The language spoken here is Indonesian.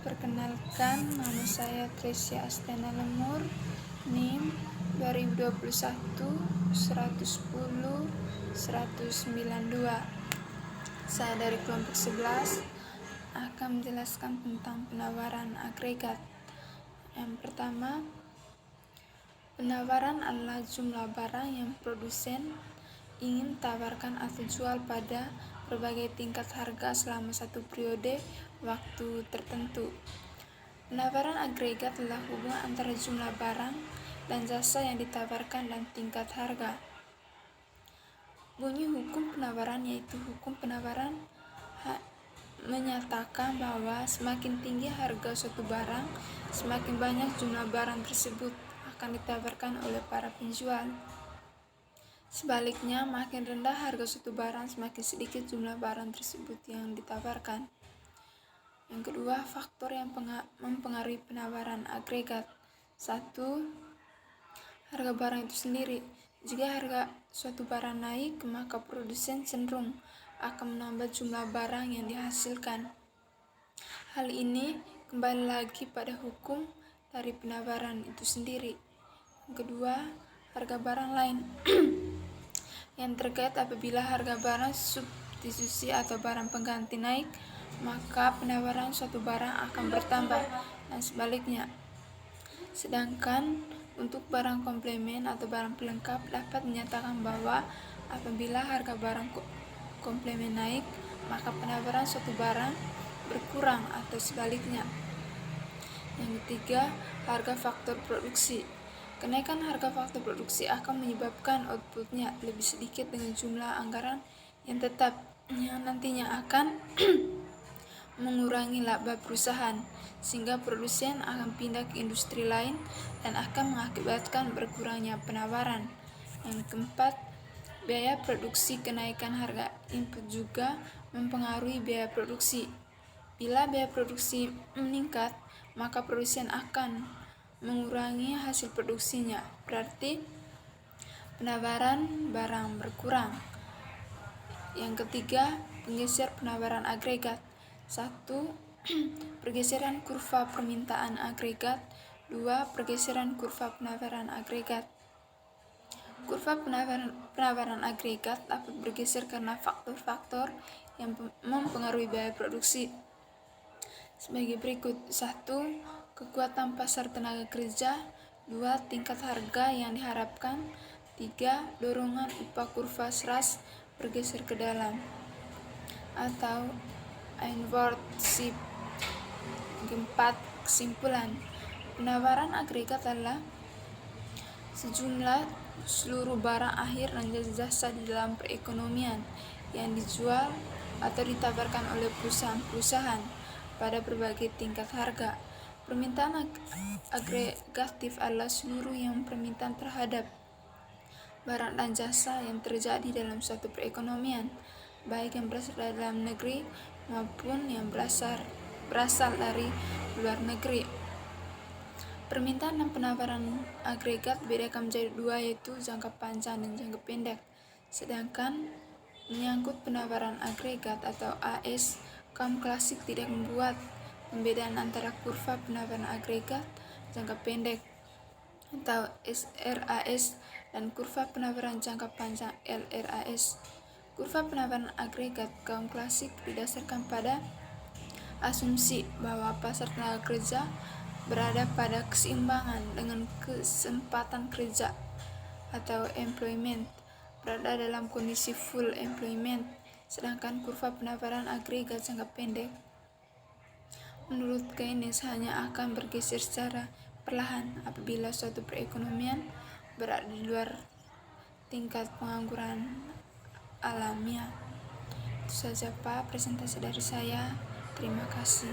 Perkenalkan, nama saya Tresia Astana Lemur, NIM 2021 110 192. Saya dari kelompok 11 akan menjelaskan tentang penawaran agregat. Yang pertama, penawaran adalah jumlah barang yang produsen ingin tawarkan atau jual pada berbagai tingkat harga selama satu periode waktu tertentu. Penawaran agregat adalah hubungan antara jumlah barang dan jasa yang ditawarkan dan tingkat harga. Bunyi hukum penawaran yaitu hukum penawaran menyatakan bahwa semakin tinggi harga suatu barang, semakin banyak jumlah barang tersebut akan ditawarkan oleh para penjual. Sebaliknya, makin rendah harga suatu barang, semakin sedikit jumlah barang tersebut yang ditawarkan. Yang kedua, faktor yang mempengaruhi penawaran agregat. 1. Harga barang itu sendiri. Jika harga suatu barang naik, maka produsen cenderung akan menambah jumlah barang yang dihasilkan. Hal ini kembali lagi pada hukum dari penawaran itu sendiri. Yang kedua, harga barang lain. Yang terkait apabila harga barang substitusi atau barang pengganti naik, maka penawaran suatu barang akan bertambah dan sebaliknya. Sedangkan untuk barang komplemen atau barang pelengkap dapat menyatakan bahwa apabila harga barang komplemen naik, maka penawaran suatu barang berkurang atau sebaliknya. Yang ketiga, harga faktor produksi. Kenaikan harga faktor produksi akan menyebabkan outputnya lebih sedikit dengan jumlah anggaran yang tetap, yang nantinya akan mengurangi laba perusahaan, sehingga produsen akan pindah ke industri lain dan akan mengakibatkan berkurangnya penawaran. Yang keempat, biaya produksi. Kenaikan harga input juga mempengaruhi biaya produksi. Bila biaya produksi meningkat, maka produsen akan mengurangi hasil produksinya, berarti penawaran barang berkurang. Yang ketiga, penggeser penawaran agregat. 1. Pergeseran kurva permintaan agregat. 2. Pergeseran kurva penawaran agregat. Kurva penawaran agregat dapat bergeser karena faktor-faktor yang mempengaruhi biaya produksi sebagai berikut. 1. Kekuatan pasar tenaga kerja. 2. Tingkat harga yang diharapkan. 3. Dorongan upah kurva ras bergeser ke dalam atau inward shift. 4. Kesimpulan, penawaran agregat adalah sejumlah seluruh barang akhir dan jasa di dalam perekonomian yang dijual atau ditawarkan oleh perusahaan-perusahaan pada berbagai tingkat harga. Permintaan agregatif adalah seluruh yang permintaan terhadap barang dan jasa yang terjadi dalam suatu perekonomian, baik yang berasal dari dalam negeri maupun yang berasal dari luar negeri. Permintaan dan penawaran agregat bedakan menjadi dua, yaitu jangka panjang dan jangka pendek. Sedangkan menyangkut penawaran agregat atau AS, kaum klasik tidak membuat pembedaan antara kurva penawaran agregat jangka pendek atau SRAS dan kurva penawaran jangka panjang LRAS. Kurva penawaran agregat kaum klasik didasarkan pada asumsi bahwa pasar tenaga kerja berada pada keseimbangan dengan kesempatan kerja atau employment berada dalam kondisi full employment. Sedangkan kurva penawaran agregat jangka pendek menurut Keynes hanya akan bergeser secara perlahan apabila suatu perekonomian berada di luar tingkat pengangguran alamiah. Itu saja Pak presentasi dari saya. Terima kasih.